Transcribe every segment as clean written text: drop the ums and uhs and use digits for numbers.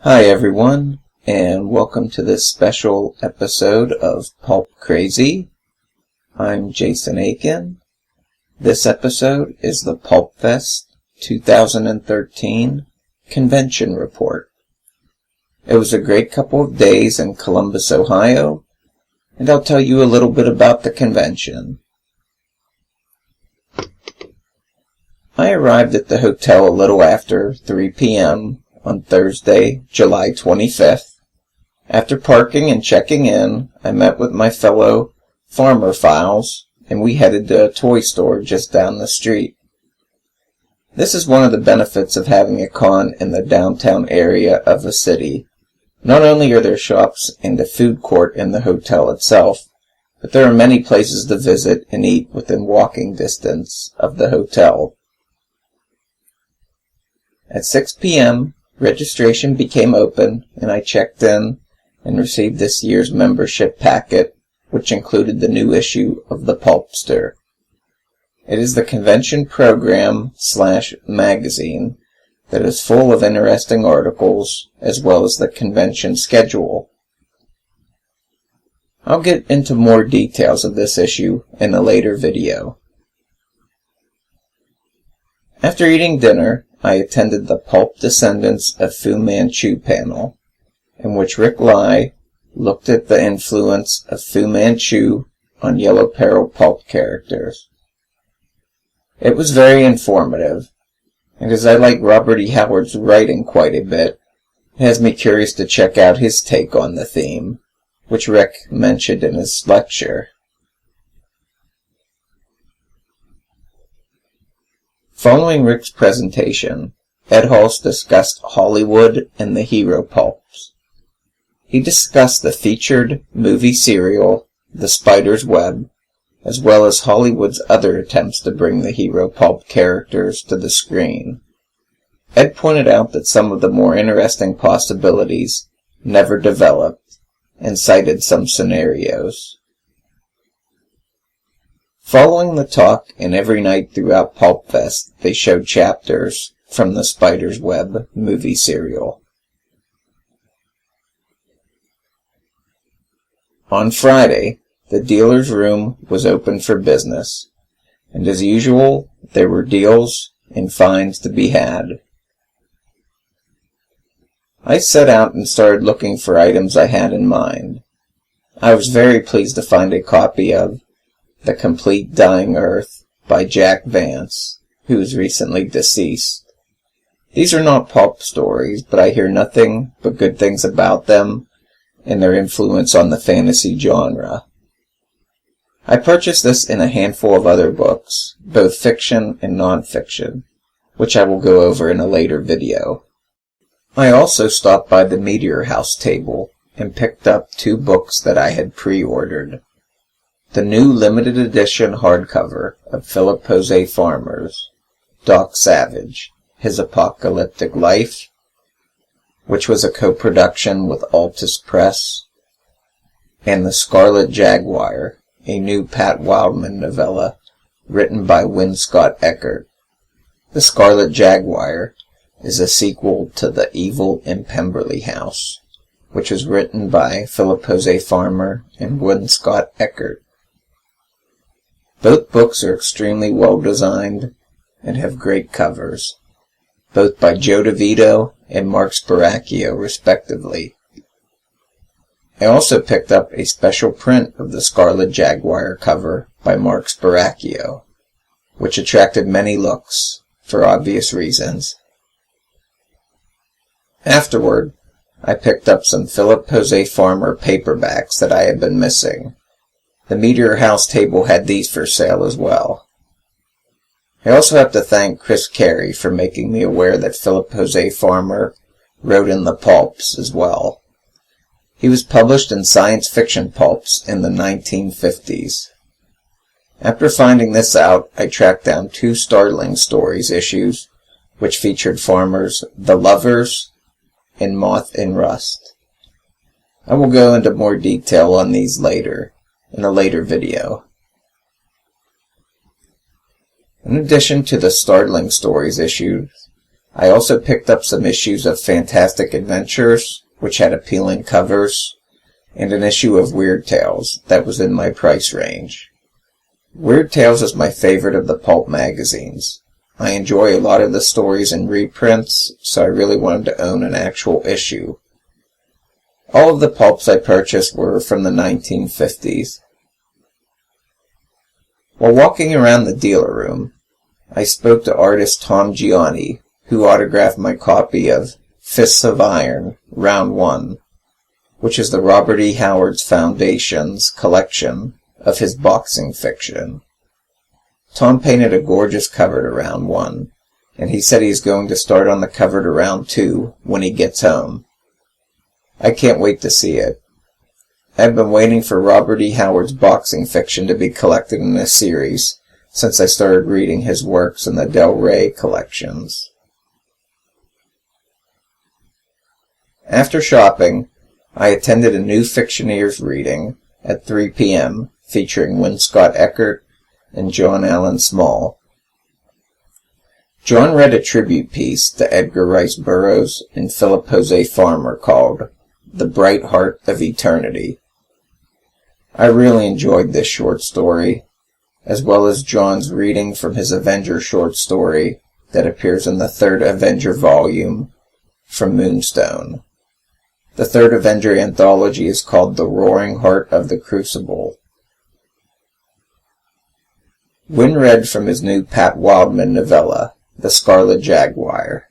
Hi everyone, and welcome to this special episode of Pulp Crazy. I'm Jason Aiken. This episode is the Pulpfest 2013 Convention Report. It was a great couple of days in Columbus, Ohio, and I'll tell you a little bit about the convention. I arrived at the hotel a little after 3 p.m. on Thursday, July 25th. After parking and checking in, I met with my fellow farmer files, and we headed to a toy store just down the street. This is one of the benefits of having a con in the downtown area of a city. Not only are there shops and a food court in the hotel itself, but there are many places to visit and eat within walking distance of the hotel. At 6 p.m., registration became open, and I checked in and received this year's membership packet, which included the new issue of the Pulpster. It is the convention program/magazine that is full of interesting articles, as well as the convention schedule. I'll get into more details of this issue in a later video. After eating dinner, I attended the Pulp Descendants of Fu Manchu panel, in which Rick Lai looked at the influence of Fu Manchu on Yellow Peril pulp characters. It was very informative, and as I like Robert E. Howard's writing quite a bit, it has me curious to check out his take on the theme, which Rick mentioned in his lecture. Following Rick's presentation, Ed Halse discussed Hollywood and the hero pulps. He discussed the featured movie serial, The Spider's Web, as well as Hollywood's other attempts to bring the hero pulp characters to the screen. Ed pointed out that some of the more interesting possibilities never developed, and cited some scenarios. Following the talk, and every night throughout Pulpfest, they showed chapters from the Spider's Web movie serial. On Friday, the dealer's room was open for business, and as usual, there were deals and finds to be had. I set out and started looking for items I had in mind. I was very pleased to find a copy of The Complete Dying Earth by Jack Vance, who is recently deceased. These are not pulp stories, but I hear nothing but good things about them and their influence on the fantasy genre. I purchased this and a handful of other books, both fiction and non-fiction, which I will go over in a later video. I also stopped by the Meteor House table and picked up 2 books that I had pre-ordered. The new limited edition hardcover of Philip Jose Farmer's Doc Savage, His Apocalyptic Life, which was a co-production with Altus Press, and The Scarlet Jaguar, a new Pat Wildman novella written by Win Scott Eckert. The Scarlet Jaguar is a sequel to The Evil in Pemberley House, which was written by Philip Jose Farmer and Win Scott Eckert. Both books are extremely well designed and have great covers, both by Joe DeVito and Mark Spiracchio respectively. I also picked up a special print of the Scarlet Jaguar cover by Mark Spiracchio, which attracted many looks, for obvious reasons. Afterward, I picked up some Philip Jose Farmer paperbacks that I had been missing. The Meteor House table had these for sale as well. I also have to thank Chris Carey for making me aware that Philip Jose Farmer wrote in the pulps as well. He was published in science fiction pulps in the 1950s. After finding this out, I tracked down 2 Startling Stories issues, which featured Farmer's The Lovers and Moth and Rust. I will go into more detail on these later, in a later video. In addition to the Startling Stories issues, I also picked up some issues of Fantastic Adventures, which had appealing covers, and an issue of Weird Tales that was in my price range. Weird Tales is my favorite of the Pulp magazines. I enjoy a lot of the stories in reprints, so I really wanted to own an actual issue. All of the Pulps I purchased were from the 1950s. While walking around the dealer room, I spoke to artist Tom Gianni, who autographed my copy of Fists of Iron, Round 1, which is the Robert E. Howard Foundation's collection of his boxing fiction. Tom painted a gorgeous cover to Round 1, and he said he's going to start on the cover to Round 2 when he gets home. I can't wait to see it. I've been waiting for Robert E. Howard's boxing fiction to be collected in a series since I started reading his works in the Del Rey collections. After shopping, I attended a new Fictioneers reading at 3 p.m. featuring Win Scott Eckert and John Allen Small. John read a tribute piece to Edgar Rice Burroughs and Philip Jose Farmer called The Bright Heart of Eternity. I really enjoyed this short story, as well as John's reading from his Avenger short story that appears in the third Avenger volume from Moonstone. The third Avenger anthology is called The Roaring Heart of the Crucible. Wynne read from his new Pat Wildman novella, The Scarlet Jaguar.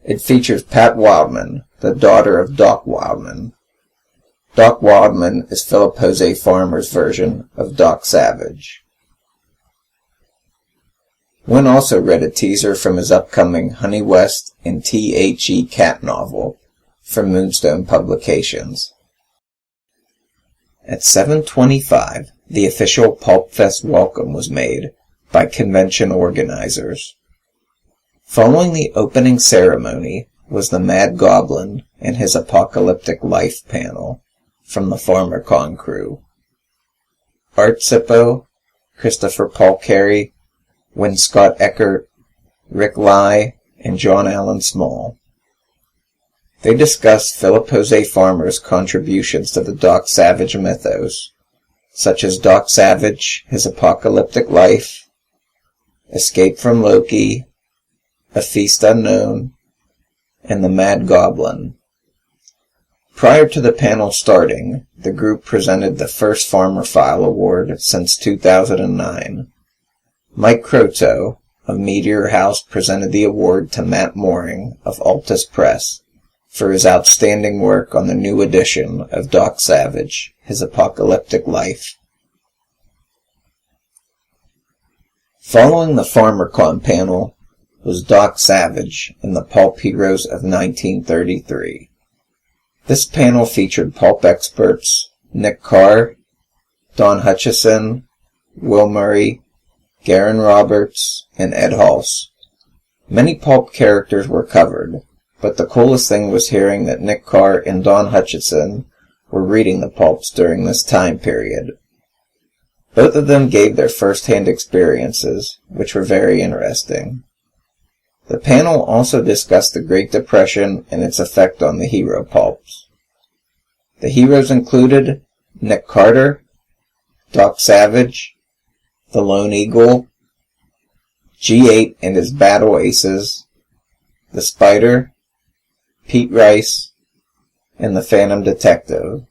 It features Pat Wildman, the daughter of Doc Wildman. Doc Wildman is Philip Jose Farmer's version of Doc Savage. Wynne also read a teaser from his upcoming Honey West and T.H.E. Cat novel from Moonstone Publications. At 7:25, the official Pulpfest welcome was made by convention organizers. Following the opening ceremony was the Mad Goblin and his Apocalyptic Life panel from the PharmaCon crew. Art Sippo, Christopher Paul Carey, Win Scott Eckert, Rick Lai, and John Allen Small. They discussed Philip Jose Farmer's contributions to the Doc Savage mythos, such as Doc Savage, His Apocalyptic Life, Escape from Loki, A Feast Unknown, and The Mad Goblin. Prior to the panel starting, the group presented the first Farmer File Award since 2009. Mike Croteau of Meteor House presented the award to Matt Mooring of Altus Press for his outstanding work on the new edition of Doc Savage, His Apocalyptic Life. Following the PharmaCon panel was Doc Savage and the Pulp Heroes of 1933. This panel featured Pulp experts Nick Carr, Don Hutchison, Will Murray, Garen Roberts, and Ed Hulse. Many Pulp characters were covered, but the coolest thing was hearing that Nick Carr and Don Hutchison were reading the Pulps during this time period. Both of them gave their first-hand experiences, which were very interesting. The panel also discussed the Great Depression and its effect on the hero Pulps. The heroes included Nick Carter, Doc Savage, the Lone Eagle, G8 and his Battle Aces, the Spider, Pete Rice, and the Phantom Detective.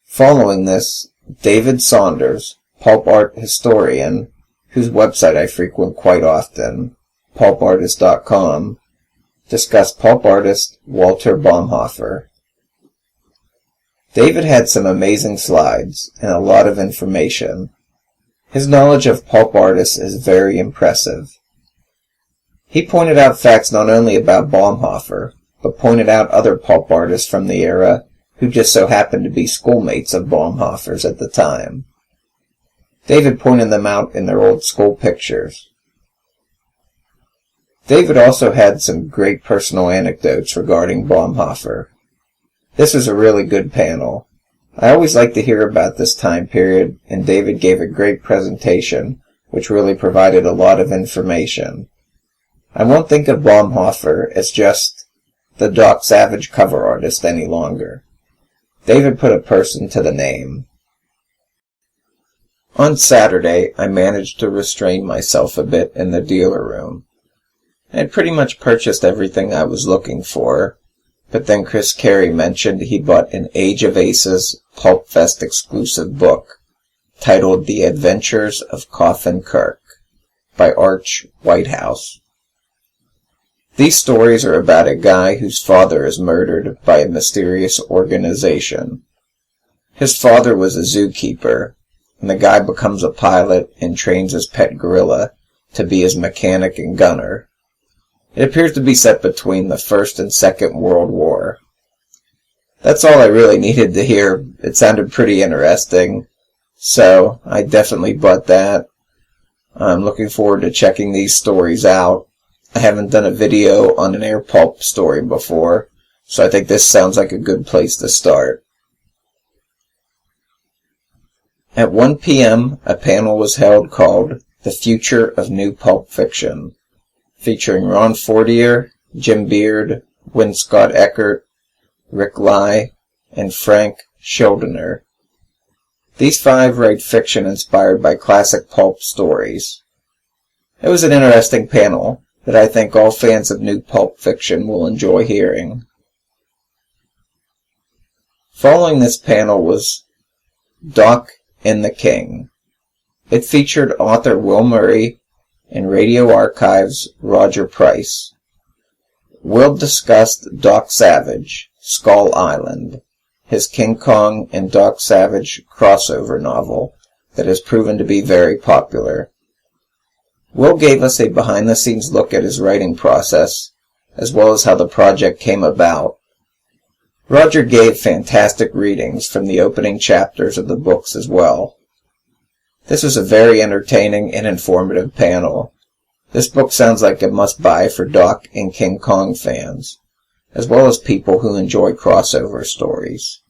Following this, David Saunders, pulp art historian, whose website I frequent quite often, pulpartist.com, discussed pulp artist Walter Baumhofer. David had some amazing slides and a lot of information. His knowledge of pulp artists is very impressive. He pointed out facts not only about Baumhofer, but pointed out other pulp artists from the era who just so happened to be schoolmates of Baumhofer's at the time. David pointed them out in their old school pictures. David also had some great personal anecdotes regarding Baumhofer. This was a really good panel. I always like to hear about this time period, and David gave a great presentation which really provided a lot of information. I won't think of Baumhofer as just the Doc Savage cover artist any longer. David put a person to the name. On Saturday, I managed to restrain myself a bit in the dealer room. I had pretty much purchased everything I was looking for, but then Chris Carey mentioned he bought an Age of Aces Pulpfest exclusive book titled The Adventures of Coffin Kirk by Arch Whitehouse. These stories are about a guy whose father is murdered by a mysterious organization. His father was a zookeeper, and the guy becomes a pilot and trains his pet gorilla to be his mechanic and gunner. It appears to be set between the First and Second World War. That's all I really needed to hear. It sounded pretty interesting, so I definitely bought that. I'm looking forward to checking these stories out. I haven't done a video on an Air Pulp story before, so I think this sounds like a good place to start. At 1 p.m., a panel was held called The Future of New Pulp Fiction, featuring Ron Fortier, Jim Beard, Win Scott Eckert, Rick Lai, and Frank Schildener. These 5 write fiction inspired by classic pulp stories. It was an interesting panel that I think all fans of new pulp fiction will enjoy hearing. Following this panel was Doc and the King. It featured author Will Murray and Radio Archive's Roger Price. Will discussed Doc Savage, Skull Island, his King Kong and Doc Savage crossover novel that has proven to be very popular. Will gave us a behind-the-scenes look at his writing process, as well as how the project came about. Roger gave fantastic readings from the opening chapters of the books as well. This was a very entertaining and informative panel. This book sounds like a must-buy for Doc and King Kong fans, as well as people who enjoy crossover stories.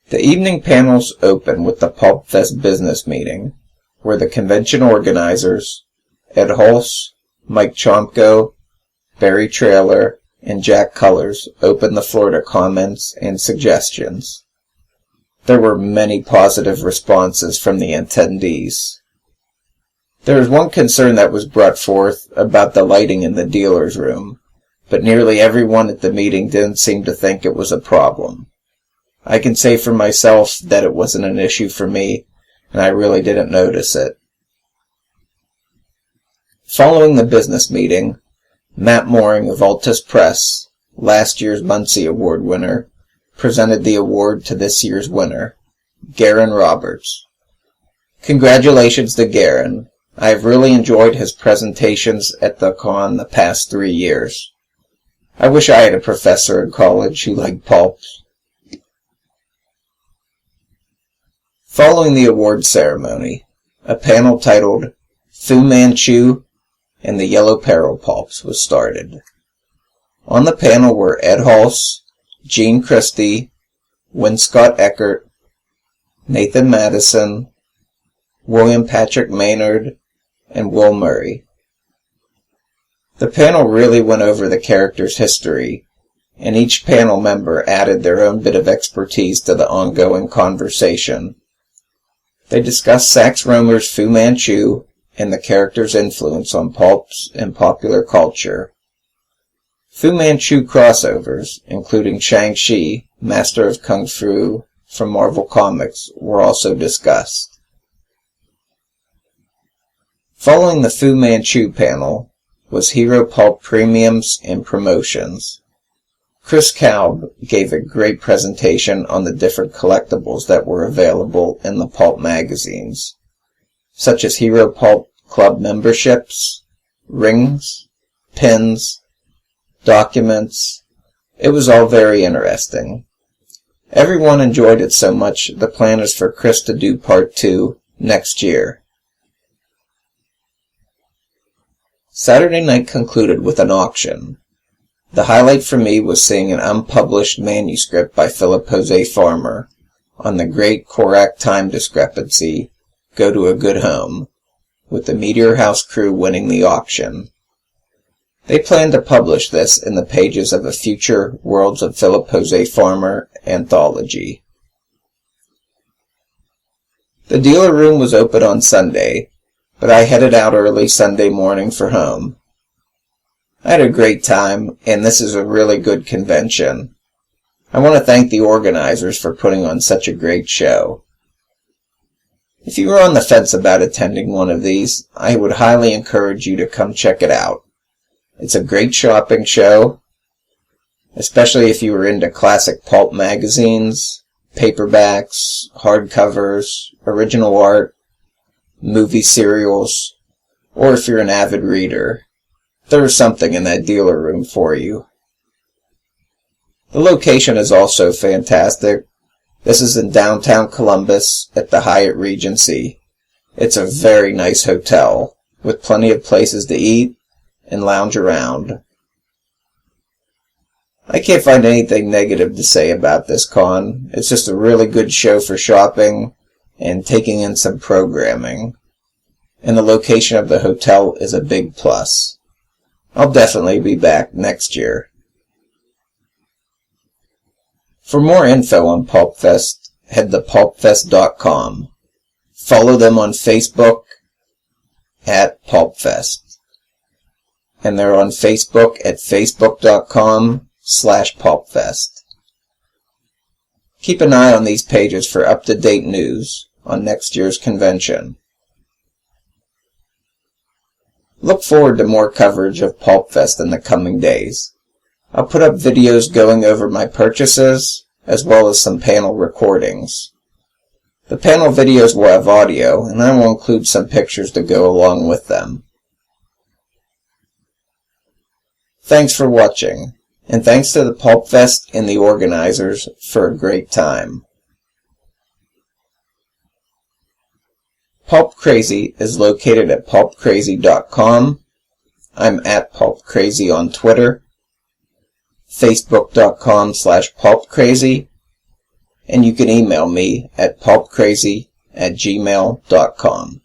The evening panels open with the Pulpfest business meeting, where the convention organizers, Ed Hulse, Mike Chomko, Barry Trailer, and Jack Cullers, opened the floor to comments and suggestions. There were many positive responses from the attendees. There was one concern that was brought forth about the lighting in the dealer's room, but nearly everyone at the meeting didn't seem to think it was a problem. I can say for myself that it wasn't an issue for me, and I really didn't notice it. Following the business meeting, Matt Mooring of Altus Press, last year's Muncie Award winner, presented the award to this year's winner, Garen Roberts. Congratulations to Garen. I have really enjoyed his presentations at the con the past 3 years. I wish I had a professor in college who liked pulps. Following the award ceremony, a panel titled Fu Manchu and the Yellow Peril Pulps was started. On the panel were Ed Hulse, Gene Christie, Win Scott Eckert, Nathan Madison, William Patrick Maynard, and Will Murray. The panel really went over the character's history, and each panel member added their own bit of expertise to the ongoing conversation. They discussed Sax Rohmer's Fu Manchu and the character's influence on pulps and popular culture. Fu Manchu crossovers, including Shang-Chi, Master of Kung Fu from Marvel Comics, were also discussed. Following the Fu Manchu panel was Hero Pulp Premiums and Promotions. Chris Kalb gave a great presentation on the different collectibles that were available in the pulp magazines, such as Hero Pulp Club memberships, rings, pins, documents. It was all very interesting. Everyone enjoyed it so much, the plan is for Chris to do part 2 next year. Saturday night concluded with an auction. The highlight for me was seeing an unpublished manuscript by Philip Jose Farmer on the great Korak time discrepancy go to a good home, with the Meteor House crew winning the auction. They plan to publish this in the pages of a future Worlds of Philip Jose Farmer anthology. The dealer room was open on Sunday, but I headed out early Sunday morning for home. I had a great time, and this is a really good convention. I want to thank the organizers for putting on such a great show. If you are on the fence about attending one of these, I would highly encourage you to come check it out. It's a great shopping show, especially if you are into classic pulp magazines, paperbacks, hardcovers, original art, movie serials, or if you're an avid reader. There is something in that dealer room for you. The location is also fantastic. This is in downtown Columbus at the Hyatt Regency. It's a very nice hotel, with plenty of places to eat and lounge around. I can't find anything negative to say about this con. It's just a really good show for shopping and taking in some programming. And the location of the hotel is a big plus. I'll definitely be back next year. For more info on Pulpfest, head to pulpfest.com. Follow them on Facebook at Pulpfest. And they're on Facebook at facebook.com/Pulpfest. Keep an eye on these pages for up-to-date news on next year's convention. Look forward to more coverage of Pulpfest in the coming days. I'll put up videos going over my purchases, as well as some panel recordings. The panel videos will have audio, and I will include some pictures to go along with them. Thanks for watching, and thanks to the Pulpfest and the organizers for a great time. Pulp Crazy is located at pulpcrazy.com. I'm at Pulp Crazy on Twitter, facebook.com/pulpcrazy, and you can email me at pulpcrazy@gmail.com.